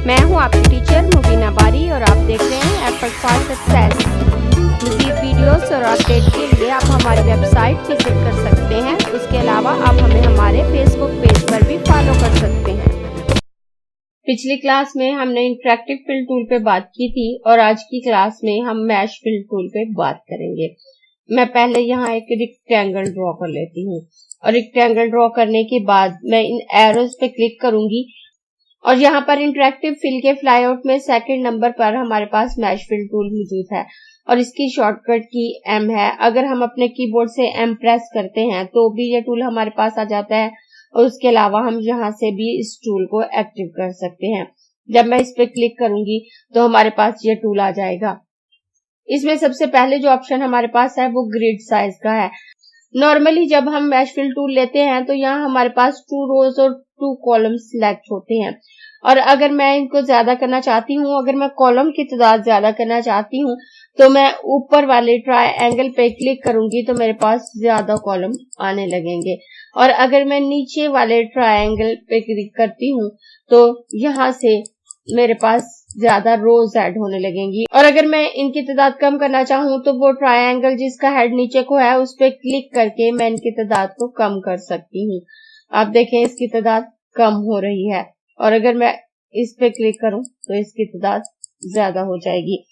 मैं हूं आपकी टीचर मुबीना बारी और आप देख रहे हैं एफर्ट फॉर सक्सेस। मज़ीद वीडियोस और अपडेट के लिए आप हमारी वेबसाइट विजिट कर सकते हैं। इसके अलावा आप हमें हमारे फेसबुक पेज पर भी फॉलो कर सकते हैं। पिछली क्लास में हमने इंटरेक्टिव फिल टूल पे बात की थी और आज की क्लास में हम मैश फिल टूल पे बात करेंगे। मैं पहले यहाँ एक रेक्टेंगल ड्रॉ कर लेती हूँ और रेक्टेंगल ड्रॉ करने के बाद मैं इन एरोज पे क्लिक करूंगी और यहाँ पर इंटरेक्टिव फिल के फ्लाईआउट में सेकंड नंबर पर हमारे पास मैश फिल टूल मौजूद है और इसकी शॉर्टकट की M है। अगर हम अपने कीबोर्ड से M प्रेस करते हैं तो भी ये टूल हमारे पास आ जाता है और उसके अलावा हम यहाँ से भी इस टूल को एक्टिव कर सकते हैं। जब मैं इस पे क्लिक करूंगी तो हमारे पास ये टूल आ जाएगा। इसमें सबसे पहले जो ऑप्शन हमारे पास है वो ग्रिड साइज का है। नॉर्मली जब हम मैश फिल टूल लेते हैं तो यहाँ हमारे पास 2 रोज और 2 कॉलम सिलेक्ट होते हैं और अगर मैं इनको ज्यादा करना चाहती हूँ, अगर मैं कॉलम की तादाद ज्यादा करना चाहती हूँ तो मैं ऊपर वाले ट्रायंगल पे क्लिक करूंगी तो मेरे पास ज्यादा कॉलम आने लगेंगे और अगर मैं नीचे वाले ट्रायंगल पे क्लिक करती हूँ तो यहाँ से मेरे पास ज्यादा रोज ऐड होने लगेंगी और अगर मैं इनकी तादाद कम करना चाहूँ तो वो ट्रायंगल जिसका हेड नीचे को है उस पे क्लिक करके मैं इनकी तादाद को कम कर सकती हूँ। आप देखें इसकी तादाद कम हो रही है और अगर मैं इस पे क्लिक करूं तो इसकी तादाद ज्यादा हो जाएगी।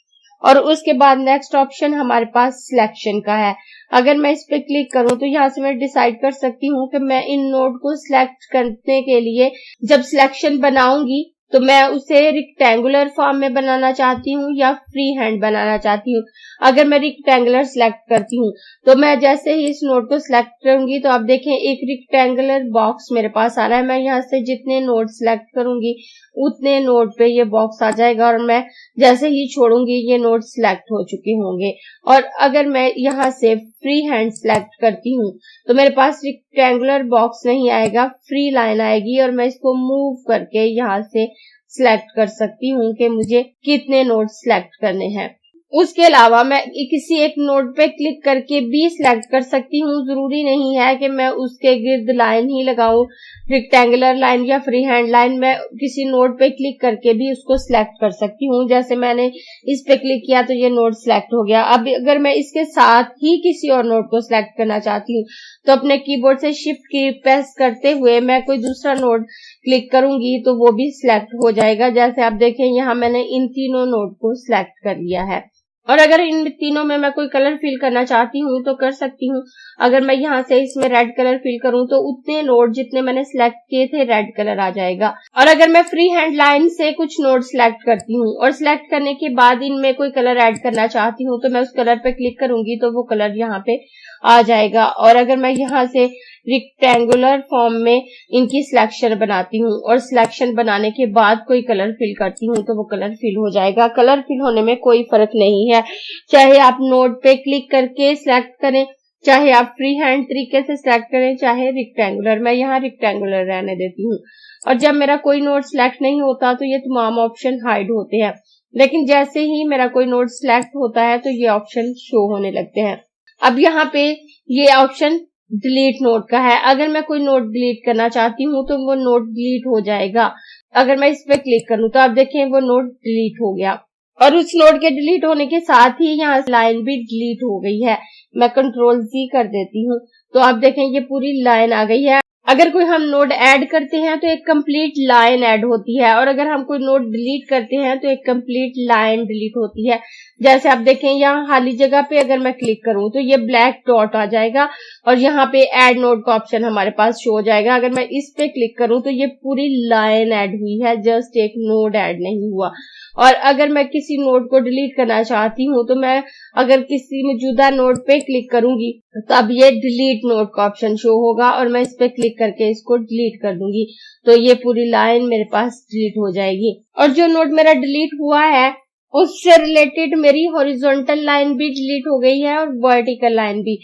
और उसके बाद नेक्स्ट ऑप्शन हमारे पास सिलेक्शन का है। अगर मैं इस पे क्लिक करूं तो यहाँ से मैं डिसाइड कर सकती हूँ कि मैं इन नोड को सिलेक्ट करने के लिए जब सिलेक्शन बनाऊंगी तो मैं उसे रेक्टेंगुलर फॉर्म में बनाना चाहती हूँ या फ्री हैंड बनाना चाहती हूँ। अगर मैं रेक्टेंगुलर सिलेक्ट करती हूँ तो मैं जैसे ही इस नोड को सिलेक्ट करूंगी तो आप देखें एक रेक्टेंगुलर बॉक्स मेरे पास आ रहा है। मैं यहाँ से जितने नोड सिलेक्ट करूंगी उतने नोड पे ये बॉक्स आ जाएगा और मैं जैसे ही छोड़ूंगी ये नोड सिलेक्ट हो चुके होंगे। और अगर मैं यहाँ से फ्री हैंड सिलेक्ट करती हूँ तो मेरे पास रेक्टेंगुलर बॉक्स नहीं आएगा, फ्री लाइन आएगी और मैं इसको मूव करके यहाँ से सिलेक्ट कर सकती हूँ कि मुझे कितने नोड सिलेक्ट करने हैं। उसके अलावा मैं किसी एक नोड पे क्लिक करके भी सिलेक्ट कर सकती हूँ। जरूरी नहीं है कि मैं उसके गिर्द लाइन ही लगाऊं, रेक्टेंगुलर लाइन या फ्री हैंड लाइन। मैं किसी नोड पे क्लिक करके भी उसको सिलेक्ट कर सकती हूँ। जैसे मैंने इस पे क्लिक किया तो ये नोड सिलेक्ट हो गया। अब अगर मैं इसके साथ ही किसी और नोड को सिलेक्ट करना चाहती हूँ तो अपने कीबोर्ड से शिफ्ट की प्रेस करते हुए मैं कोई दूसरा नोड क्लिक करूंगी तो वो भी सिलेक्ट हो जाएगा। जैसे आप देखें यहाँ मैंने इन तीनों नोड को सिलेक्ट कर लिया है और अगर इन तीनों में मैं कोई कलर फिल करना चाहती हूँ तो कर सकती हूँ। अगर मैं यहाँ से इसमें रेड कलर फिल करूँ तो उतने नोड जितने मैंने सिलेक्ट किए थे रेड कलर आ जाएगा। और अगर मैं फ्री हैंड लाइन से कुछ नोड सिलेक्ट करती हूँ और सिलेक्ट करने के बाद इनमें कोई कलर ऐड करना चाहती हूँ तो मैं उस कलर पे क्लिक करूंगी तो वो कलर यहाँ पे आ जाएगा। और अगर मैं यहाँ से रेक्टेंगुलर फॉर्म में इनकी सिलेक्शन बनाती हूँ और सिलेक्शन बनाने के बाद कोई कलर फिल करती हूँ तो वो कलर फिल हो जाएगा। कलर फिल होने में कोई फर्क नहीं है, चाहे आप नोड पे क्लिक करके सिलेक्ट करें, चाहे आप फ्री हैंड तरीके से सिलेक्ट करें, चाहे रेक्टेंगुलर। मैं यहाँ रेक्टेंगुलर रहने देती हूँ और जब मेरा कोई नोड सिलेक्ट नहीं होता तो ये तमाम ऑप्शन हाइड होते हैं, लेकिन जैसे ही मेरा कोई नोड सिलेक्ट होता है तो ये ऑप्शन शो होने लगते हैं। अब यहाँ पे ये ऑप्शन डिलीट नोड का है। अगर मैं कोई नोड डिलीट करना चाहती हूँ तो वो नोड डिलीट हो जाएगा। अगर मैं इस पे क्लिक करूँ तो आप देखें वो नोड डिलीट हो गया और उस नोड के डिलीट होने के साथ ही यहाँ लाइन भी डिलीट हो गई है। मैं कंट्रोल Z कर देती हूँ तो आप देखें ये पूरी लाइन आ गई है। अगर कोई हम नोड ऐड करते हैं तो एक कंप्लीट लाइन ऐड होती है और अगर हम कोई नोड डिलीट करते हैं तो एक कंप्लीट लाइन डिलीट होती है। जैसे आप देखें यहाँ खाली जगह पे अगर मैं क्लिक करूं तो ये ब्लैक डॉट आ जाएगा और यहाँ पे ऐड नोड का ऑप्शन हमारे पास शो हो जाएगा। अगर मैं इस पे क्लिक करूं तो ये पूरी लाइन ऐड हुई है, जस्ट एक नोड ऐड नहीं हुआ। और अगर मैं किसी नोड को डिलीट करना चाहती हूँ तो मैं अगर किसी मौजूदा नोड पे क्लिक करूंगी तो अब ये डिलीट नोड का ऑप्शन शो होगा और मैं इस पे क्लिक करके इसको डिलीट कर दूंगी तो ये पूरी लाइन मेरे पास डिलीट हो जाएगी। और जो नोड मेरा डिलीट हुआ है उससे रिलेटेड मेरी हॉरिजॉन्टल लाइन भी डिलीट हो गई है और वर्टिकल लाइन भी।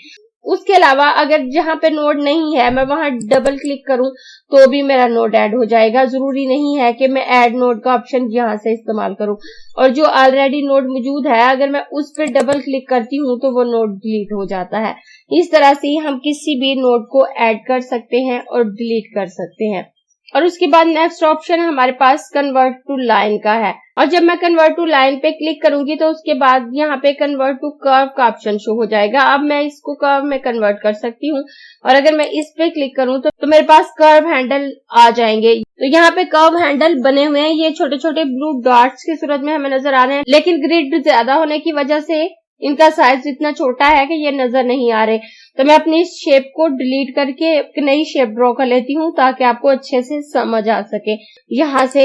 उसके अलावा अगर जहां पे नोड नहीं है मैं वहां डबल क्लिक करूं तो भी मेरा नोड ऐड हो जाएगा। जरूरी नहीं है कि मैं ऐड नोड का ऑप्शन यहां से इस्तेमाल करूं और जो ऑलरेडी नोड मौजूद है अगर मैं उस पर डबल क्लिक करती हूं तो वो नोड डिलीट हो जाता है। इस तरह से हम किसी भी नोड को ऐड कर सकते हैं और डिलीट कर सकते हैं। और उसके बाद नेक्स्ट ऑप्शन हमारे पास कन्वर्ट टू लाइन का है। और जब मैं कन्वर्ट टू लाइन पे क्लिक करूंगी तो उसके बाद यहाँ पे कन्वर्ट टू कर्व का ऑप्शन शो हो जाएगा। अब मैं इसको कर्व में कन्वर्ट कर सकती हूँ और अगर मैं इस पे क्लिक करूँ तो मेरे पास कर्व हैंडल आ जाएंगे। तो यहाँ पे कर्व हैंडल बने हुए हैं, ये छोटे छोटे ब्लू डॉट्स की सूरत में हमें नजर आ रहे हैं, लेकिन ग्रिड ज्यादा होने की वजह से इनका साइज इतना छोटा है कि ये नजर नहीं आ रहे। तो मैं अपनी इस शेप को डिलीट करके एक नई शेप ड्रॉ कर लेती हूँ ताकि आपको अच्छे से समझ आ सके। यहाँ से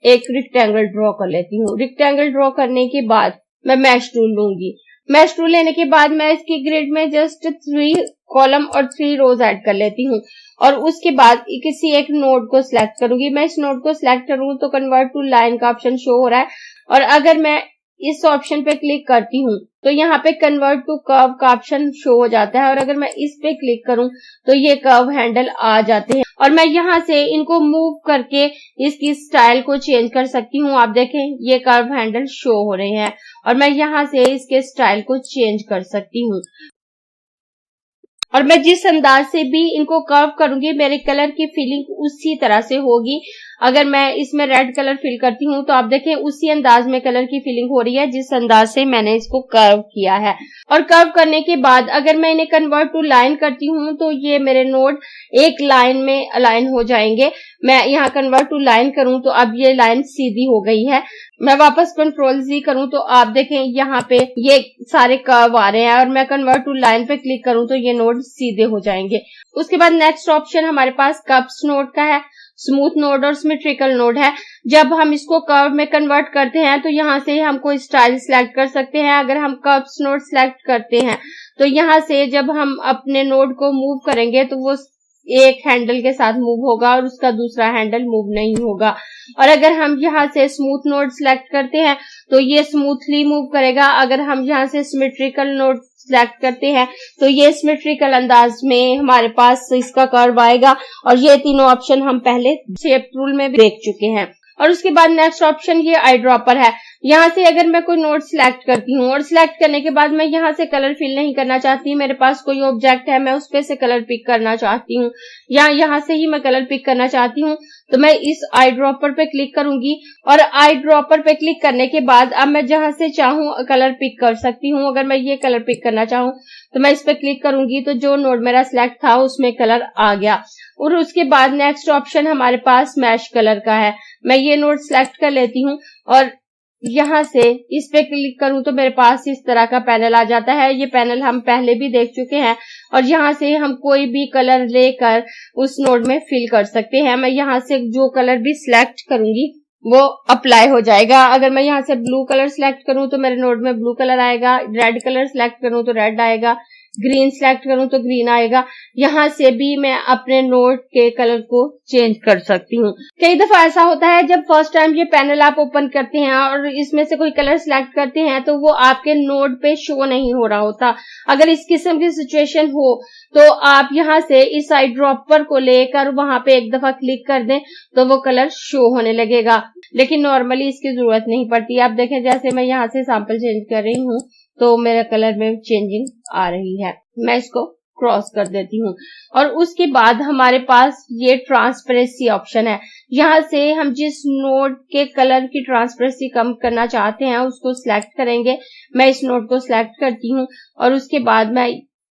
एक रेक्टेंगल ड्रॉ कर लेती हूँ। रेक्टेंगल ड्रॉ करने के बाद मैं मैश टूल लूंगी। मैश टूल लेने के बाद मैं इसकी ग्रिड में जस्ट 3 कॉलम और 3 रोज ऐड कर लेती हूँ और उसके बाद किसी एक नोड को सिलेक्ट करूंगी। मैं इस नोड को सिलेक्ट करूँ तो कन्वर्ट टू लाइन का ऑप्शन शो हो रहा है और अगर मैं इस ऑप्शन पे क्लिक करती हूँ तो यहाँ पे कन्वर्ट टू कर्व का ऑप्शन शो हो जाता है और अगर मैं इस पे क्लिक करूँ तो ये कर्व हैंडल आ जाते हैं और मैं यहाँ से इनको मूव करके इसकी स्टाइल को चेंज कर सकती हूँ। आप देखें ये कर्व हैंडल शो हो रहे हैं और मैं यहाँ से इसके स्टाइल को चेंज कर सकती हूँ और मैं जिस अंदाज से भी इनको कर्व करूंगी मेरे कलर की फीलिंग उसी तरह से होगी। अगर मैं इसमें रेड कलर फिल करती हूँ तो आप देखें उसी अंदाज में कलर की फीलिंग हो रही है जिस अंदाज से मैंने इसको कर्व किया है। और कर्व करने के बाद अगर मैं इन्हें कन्वर्ट टू लाइन करती हूँ तो ये मेरे नोड एक लाइन में अलाइन हो जाएंगे। मैं यहाँ कन्वर्ट टू लाइन करूँ तो अब ये लाइन सीधी हो गई है। मैं वापस कंट्रोल Z करूँ तो आप देखें यहाँ पे ये सारे कर्व आ रहे हैं और मैं कन्वर्ट टू लाइन पे क्लिक करूँ तो ये नोड सीधे हो जाएंगे। उसके बाद नेक्स्ट ऑप्शन हमारे पास कर्व्स नोड का है। स्मूथ नोड और सिमेट्रिकल नोड है। जब हम इसको कर्व में कन्वर्ट करते हैं तो यहाँ से हम कोई स्टाइल सिलेक्ट कर सकते हैं। अगर हम कर्व्स नोड सिलेक्ट करते हैं तो यहाँ से जब हम अपने नोड को मूव करेंगे तो वो एक हैंडल के साथ मूव होगा और उसका दूसरा हैंडल मूव नहीं होगा। और अगर हम यहाँ से स्मूथ नोड सिलेक्ट करते हैं तो ये स्मूथली मूव करेगा। अगर हम यहाँ से सिमेट्रिकल नोड सिलेक्ट करते हैं तो ये सिमेट्रिकल अंदाज में हमारे पास इसका कर्व आएगा और ये तीनों ऑप्शन हम पहले शेप टूल में देख चुके हैं। और उसके बाद नेक्स्ट ऑप्शन ये आई ड्रॉपर है। यहाँ से अगर मैं कोई नोड सिलेक्ट करती हूँ और सिलेक्ट करने के बाद मैं यहाँ से कलर फिल नहीं करना चाहती, मेरे पास कोई ऑब्जेक्ट है मैं उस पे से कलर पिक करना चाहती हूँ या यहाँ से ही मैं कलर पिक करना चाहती हूँ तो मैं इस आई ड्रॉपर पे क्लिक करूंगी और आई ड्रॉपर पे क्लिक करने के बाद अब मैं जहां से चाहूँ कलर पिक कर सकती हूँ। अगर मैं ये कलर पिक करना चाहूँ तो मैं इस पे क्लिक करूंगी तो जो नोड मेरा सिलेक्ट था उसमें कलर आ गया। और उसके बाद नेक्स्ट ऑप्शन हमारे पास मैश कलर का है। मैं ये नोड सिलेक्ट कर लेती हूँ और यहाँ से इस पे क्लिक करूं तो मेरे पास इस तरह का पैनल आ जाता है। ये पैनल हम पहले भी देख चुके हैं और यहाँ से हम कोई भी कलर लेकर उस नोड में फिल कर सकते हैं। मैं यहाँ से जो कलर भी सिलेक्ट करूंगी वो अप्लाई हो जाएगा। अगर मैं यहाँ से ब्लू कलर सिलेक्ट करूं तो मेरे नोड में ब्लू कलर आएगा, रेड कलर सिलेक्ट करूं तो रेड आएगा, ग्रीन सिलेक्ट करूं तो ग्रीन आएगा। यहाँ से भी मैं अपने नोड के कलर को चेंज कर सकती हूँ। कई दफा ऐसा होता है जब फर्स्ट टाइम ये पैनल आप ओपन करते हैं और इसमें से कोई कलर सिलेक्ट करते हैं तो वो आपके नोड पे शो नहीं हो रहा होता। अगर इस किस्म की सिचुएशन हो तो आप यहाँ से इस आई ड्रॉपर को लेकर वहां पे एक दफा क्लिक कर दें तो वो कलर शो होने लगेगा, लेकिन नॉर्मली इसकी जरूरत नहीं पड़ती। आप देखें जैसे मैं यहाँ से सैंपल चेंज कर रही हूँ तो मेरे कलर में चेंजिंग आ रही है। मैं इसको क्रॉस कर देती हूँ और उसके बाद हमारे पास ये ट्रांसपेरेंसी ऑप्शन है। यहाँ से हम जिस नोड के कलर की ट्रांसपेरेंसी कम करना चाहते हैं उसको सिलेक्ट करेंगे। मैं इस नोड को सिलेक्ट करती हूँ और उसके बाद मैं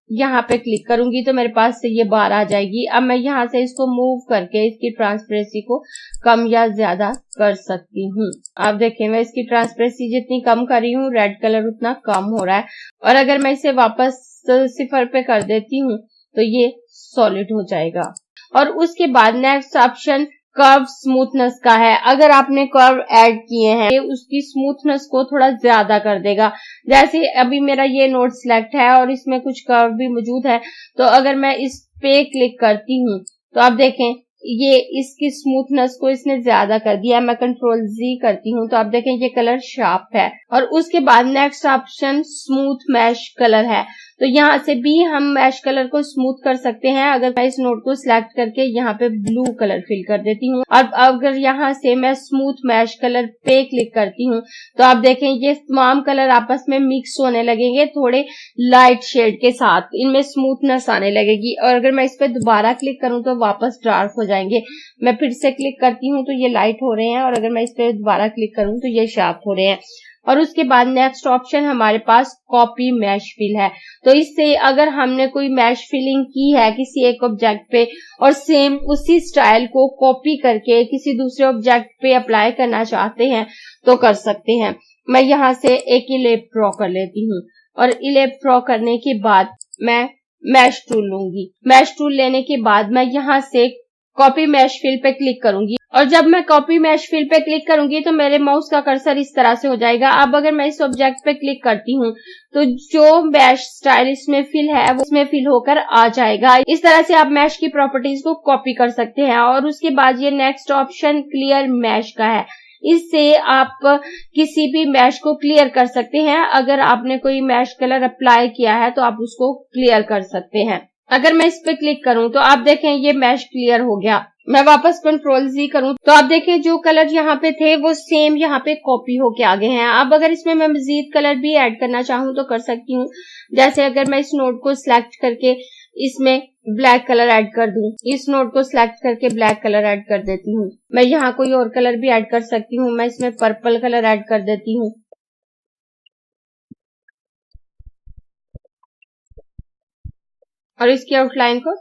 यहाँ पे क्लिक करूंगी तो मेरे पास से ये बार आ जाएगी। अब मैं यहाँ से इसको मूव करके इसकी ट्रांसपेरेंसी को कम या ज्यादा कर सकती हूँ। आप देखें मैं इसकी ट्रांसपेरेंसी जितनी कम कर रही हूँ रेड कलर उतना कम हो रहा है और अगर मैं इसे वापस 0 पे कर देती हूँ तो ये सॉलिड हो जाएगा। और उसके बाद नेक्स्ट ऑप्शन कर्व स्मूथनेस का है। अगर आपने कर्व ऐड किए हैं उसकी स्मूथनेस को थोड़ा ज्यादा कर देगा। जैसे अभी मेरा ये नोड सिलेक्ट है और इसमें कुछ कर्व भी मौजूद है तो अगर मैं इस पे क्लिक करती हूँ तो आप देखें ये इसकी स्मूथनेस को इसने ज्यादा कर दिया। मैं कंट्रोल Z करती हूँ तो आप देखें ये कलर शार्प है। और उसके बाद next option smooth mash colour है। तो यहाँ से भी हम मैश कलर को स्मूथ कर सकते हैं। अगर मैं इस नोड को सिलेक्ट करके यहाँ पे ब्लू कलर फिल कर देती हूँ और अगर यहाँ से मैं स्मूथ मैश कलर पे क्लिक करती हूँ तो आप देखें ये तमाम कलर आपस में मिक्स होने लगेंगे थोड़े लाइट शेड के साथ, इनमें स्मूथनेस आने लगेगी। और अगर मैं इस पे दोबारा क्लिक करूँ तो वापस डार्क हो जाएंगे। मैं फिर से क्लिक करती हूँ तो ये लाइट हो रहे हैं, और अगर मैं इस पे दोबारा क्लिक करूँ तो ये शार्प हो रहे हैं। और उसके बाद नेक्स्ट ऑप्शन हमारे पास कॉपी मैश फिल है। तो इससे अगर हमने कोई मैश फिलिंग की है किसी एक ऑब्जेक्ट पे और सेम उसी स्टाइल को कॉपी करके किसी दूसरे ऑब्जेक्ट पे अप्लाई करना चाहते हैं तो कर सकते हैं। मैं यहाँ से एक इलेप ड्रॉ कर लेती हूँ, और इलेप ड्रॉ करने के बाद मैं मैश टूल लूंगी। मैश टूल लेने के बाद मैं यहाँ से कॉपी मैश फिल पे क्लिक करूंगी, और जब मैं कॉपी मैश फिल पे क्लिक करूंगी तो मेरे माउस का कर्सर इस तरह से हो जाएगा। अब अगर मैं इस ऑब्जेक्ट पे क्लिक करती हूँ तो जो मैश स्टाइल इसमें फिल है वो इसमें फिल होकर आ जाएगा। इस तरह से आप मैश की प्रॉपर्टीज को कॉपी कर सकते हैं। और उसके बाद ये नेक्स्ट ऑप्शन क्लियर मैश का है। इससे आप किसी भी मैश को क्लियर कर सकते हैं। अगर आपने कोई मैश कलर अप्लाई किया है तो आप उसको क्लियर कर सकते हैं। अगर मैं इस पे क्लिक करूं तो आप देखें ये मैश क्लियर हो गया। मैं वापस कंट्रोल Z करूं तो आप देखें जो कलर यहाँ पे थे वो सेम यहाँ पे कॉपी होके आ गए हैं। अब अगर इसमें मैं मजीद कलर भी ऐड करना चाहूँ तो कर सकती हूँ। जैसे अगर मैं इस नोड को सिलेक्ट करके इसमें ब्लैक कलर ऐड कर दूं, इस नोड को सिलेक्ट करके ब्लैक कलर ऐड कर देती हूँ। मैं यहाँ कोई और कलर भी ऐड कर सकती हूँ। मैं इसमें पर्पल कलर ऐड कर देती हूँ, और इसकी आउटलाइन को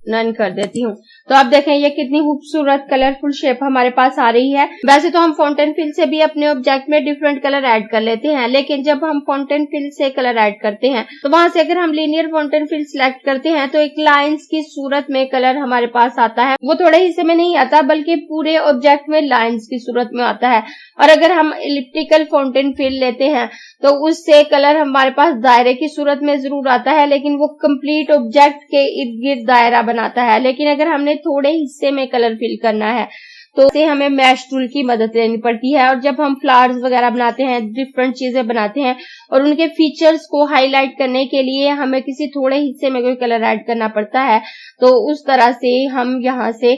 नन कर देती हूँ। तो आप देखें ये कितनी खूबसूरत कलरफुल शेप हमारे पास आ रही है। वैसे तो हम फाउंटेन फिल से भी अपने ऑब्जेक्ट में डिफरेंट कलर ऐड कर लेते हैं, लेकिन जब हम फाउंटेन फिल से कलर ऐड करते हैं तो वहां से अगर हम लीनियर फाउंटेन फिल सिलेक्ट करते हैं तो एक लाइंस की सूरत में कलर हमारे पास आता है। वो थोड़े हिस्से में नहीं आता बल्कि पूरे ऑब्जेक्ट में लाइन्स की सूरत में आता है। और अगर हम इलिप्टिकल फाउंटेन फिल लेते हैं तो उससे कलर हमारे पास दायरे की सूरत में जरूर आता है, लेकिन वो कंप्लीट ऑब्जेक्ट के इर्द गिर्द दायरा बनाता है। लेकिन अगर हमने थोड़े हिस्से में कलर फिल करना है तो उसे हमें मैश टूल की मदद लेनी पड़ती है। और जब हम फ्लावर्स वगैरह बनाते हैं, डिफरेंट चीजें बनाते हैं और उनके फीचर्स को हाईलाइट करने के लिए हमें किसी थोड़े हिस्से में कोई कलर ऐड करना पड़ता है, तो उस तरह से हम यहाँ से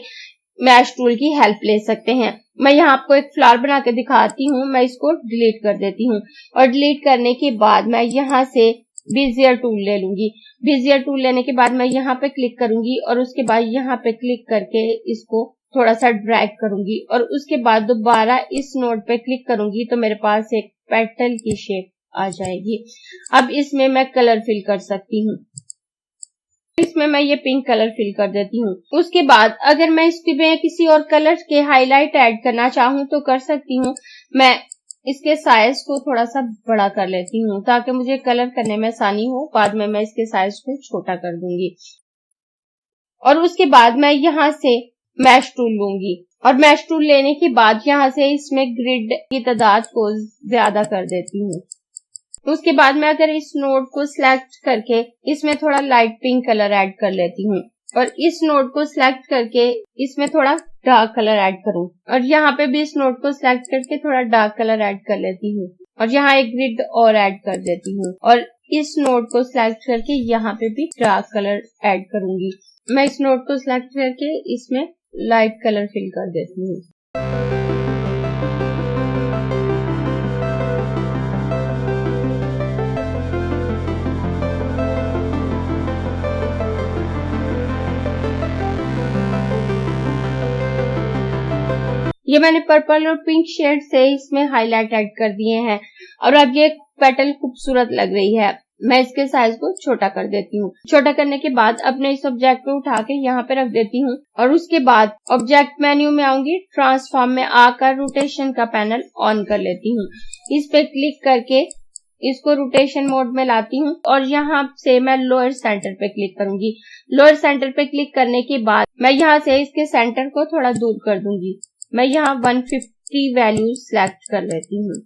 मैश टूल की हेल्प ले सकते हैं। मैं यहाँ आपको एक फ्लावर बना के दिखाती हूँ। मैं इसको डिलीट कर देती हूँ, और डिलीट करने के बाद मैं यहाँ से बेजियर टूल ले लूंगी। बेजियर टूल लेने के बाद मैं यहाँ पे क्लिक करूंगी, और उसके बाद यहाँ पे क्लिक करके इसको थोड़ा सा ड्रैग करूंगी, और उसके बाद दोबारा इस नोड पे क्लिक करूंगी तो मेरे पास एक पेटल की शेप आ जाएगी। अब इसमें मैं कलर फिल कर सकती हूँ। इसमें मैं ये पिंक कलर फिल कर देती हूँ। उसके बाद अगर मैं इसमें किसी और कलर के हाईलाइट ऐड करना चाहूँ तो कर सकती हूँ। मैं इसके साइज को थोड़ा सा बड़ा कर लेती हूँ ताकि मुझे कलर करने में आसानी हो। बाद में मैं इसके साइज को छोटा कर दूंगी, और उसके बाद मैं यहाँ से मैश टूल लूंगी, और मैश टूल लेने के बाद यहाँ से इसमें ग्रिड की तादाद को ज्यादा कर देती हूँ। उसके बाद मैं अगर इस नोड को सिलेक्ट करके इसमें थोड़ा लाइट पिंक कलर ऐड कर लेती हूँ, और इस नोड को सिलेक्ट करके इसमें थोड़ा डार्क कलर ऐड करूँ, और यहाँ पे भी इस नोड को सिलेक्ट करके थोड़ा डार्क कलर ऐड कर लेती हूँ, और यहाँ एक ग्रिड और ऐड कर देती हूँ, और इस नोड को सिलेक्ट करके यहाँ पे भी डार्क कलर ऐड करूंगी। मैं इस नोड को सिलेक्ट करके इसमें लाइट कलर फिल कर देती हूँ। ये मैंने पर्पल और पिंक शेड से इसमें हाईलाइट ऐड कर दिए हैं, और अब ये पेटल खूबसूरत लग रही है। मैं इसके साइज को छोटा कर देती हूँ। छोटा करने के बाद अपने इस ऑब्जेक्ट को उठा के यहाँ पे रख देती हूँ, और उसके बाद ऑब्जेक्ट मेन्यू में आऊंगी, ट्रांसफॉर्म में आकर रोटेशन का पैनल ऑन कर लेती हूँ। इस पे क्लिक करके इसको रोटेशन मोड में लाती हूँ, और यहाँ से मैं लोअर सेंटर पे क्लिक करूंगी। लोअर सेंटर पे क्लिक करने के बाद मैं यहाँ से इसके सेंटर को थोड़ा दूर कर दूंगी। मैं यहाँ 150 वैल्यू सिलेक्ट कर लेती हूँ,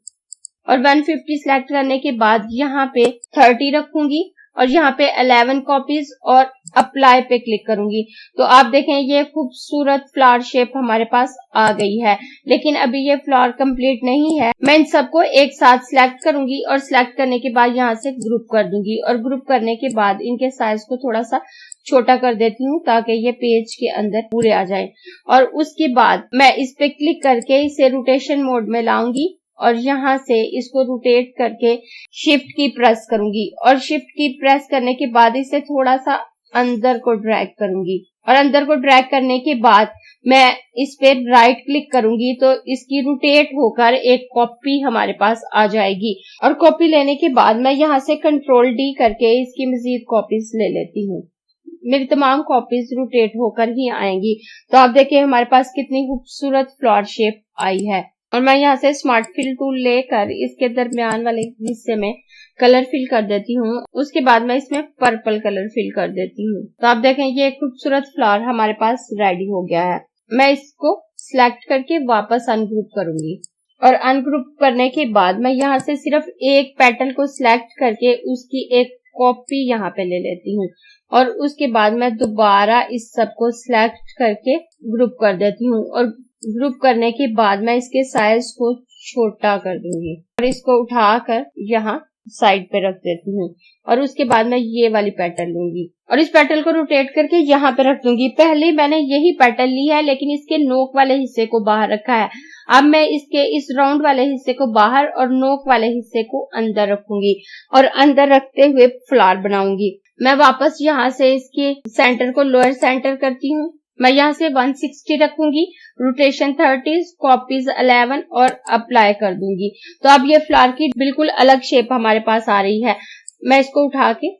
और 150 सिलेक्ट करने के बाद यहाँ पे 30 रखूंगी, और यहाँ पे 11 कॉपीज और अप्लाई पे क्लिक करूंगी। तो आप देखें ये खूबसूरत फ्लावर शेप हमारे पास आ गई है, लेकिन अभी ये फ्लावर कंप्लीट नहीं है। मैं इन सबको एक साथ सिलेक्ट करूंगी, और सिलेक्ट करने के बाद यहाँ से ग्रुप कर दूंगी, और ग्रुप करने के बाद इनके साइज को थोड़ा सा छोटा कर देती हूँ ताकि ये पेज के अंदर पूरे आ जाए। और उसके बाद मैं इस पे क्लिक करके इसे रोटेशन मोड में लाऊंगी, और यहाँ से इसको रोटेट करके शिफ्ट की प्रेस करूंगी, और शिफ्ट की प्रेस करने के बाद इसे थोड़ा सा अंदर को ड्रैग करूंगी, और अंदर को ड्रैग करने के बाद मैं इस पे राइट क्लिक करूंगी तो इसकी रोटेट होकर एक कॉपी हमारे पास आ जाएगी। और कॉपी लेने के बाद मैं यहाँ से कंट्रोल डी करके इसकी मजीद कॉपीज ले लेती हूँ। मेरी तमाम कॉपीज रोटेट होकर ही आएंगी। तो आप देखिए हमारे पास कितनी खूबसूरत फ्लावर शेप आई है। और मैं यहाँ से स्मार्ट फिल टूल लेकर इसके दरमियान वाले हिस्से में कलर फिल कर देती हूँ। उसके बाद मैं इसमें पर्पल कलर फिल कर देती हूँ। तो आप देखें ये खूबसूरत फ्लावर हमारे पास रेडी हो गया है। मैं इसको सिलेक्ट करके वापस अनग्रुप करूंगी और अनग्रुप करने के बाद मैं यहाँ से सिर्फ एक पेटल को सिलेक्ट करके उसकी एक कॉपी यहाँ पे ले लेती हूँ और उसके बाद मैं दोबारा इस सब को सिलेक्ट करके ग्रुप कर देती हूँ। और ग्रुप करने के बाद मैं इसके साइज को छोटा कर दूंगी और इसको उठाकर यहाँ साइड पे रख देती हूँ। और उसके बाद मैं ये वाली पेटल लूंगी और इस पेटल को रोटेट करके यहाँ पे रख दूंगी। पहले मैंने यही पेटल ली है लेकिन इसके नोक वाले हिस्से को बाहर रखा है। अब मैं इसके इस राउंड वाले हिस्से को बाहर और नोक वाले हिस्से को अंदर रखूंगी और अंदर रखते हुए फ्लावर बनाऊंगी। मैं वापस यहाँ से इसके सेंटर को लोअर सेंटर करती हूँ। मैं यहाँ से 160 रखूंगी, रोटेशन 30, कॉपीज 11 और अप्लाई कर दूंगी। तो अब ये फ्लावर की बिल्कुल अलग शेप हमारे पास आ रही है। मैं इसको उठा के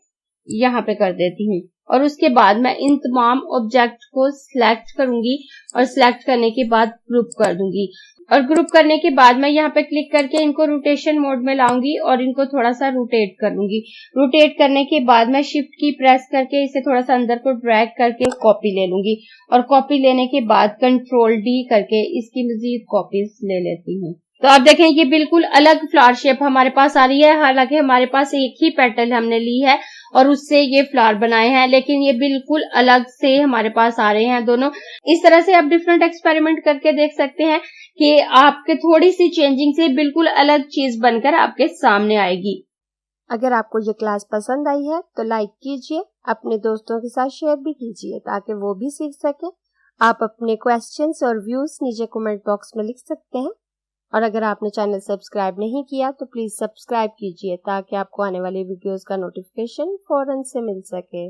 यहाँ पे कर देती हूँ और उसके बाद मैं इन तमाम ऑब्जेक्ट को सिलेक्ट करूंगी और सिलेक्ट करने के बाद ग्रुप कर दूंगी। और ग्रुप करने के बाद मैं यहाँ पे क्लिक करके इनको रोटेशन मोड में लाऊंगी और इनको थोड़ा सा रोटेट कर लूंगी। रोटेट करने के बाद मैं शिफ्ट की प्रेस करके इसे थोड़ा सा अंदर को ड्रैग करके कॉपी ले लूंगी और कॉपी लेने के बाद कंट्रोल डी करके इसकी मजीद कॉपीज ले लेती हूँ। तो आप देखें ये बिल्कुल अलग फ्लावर शेप हमारे पास आ रही है। हालांकि हमारे पास एक ही पेटल हमने ली है और उससे ये फ्लावर बनाए हैं, लेकिन ये बिल्कुल अलग से हमारे पास आ रहे हैं दोनों। इस तरह से आप डिफरेंट एक्सपेरिमेंट करके देख सकते हैं कि आपके थोड़ी सी चेंजिंग से बिल्कुल अलग चीज बनकर आपके सामने आएगी। अगर आपको ये क्लास पसंद आई है तो लाइक कीजिए, अपने दोस्तों के साथ शेयर भी कीजिए ताकि वो भी सीख सके। आप अपने क्वेश्चंस और व्यूज नीचे कमेंट बॉक्स में लिख सकते हैं और अगर आपने चैनल सब्सक्राइब नहीं किया तो प्लीज सब्सक्राइब कीजिए ताकि आपको आने वाली वीडियोस का नोटिफिकेशन फौरन से मिल सके।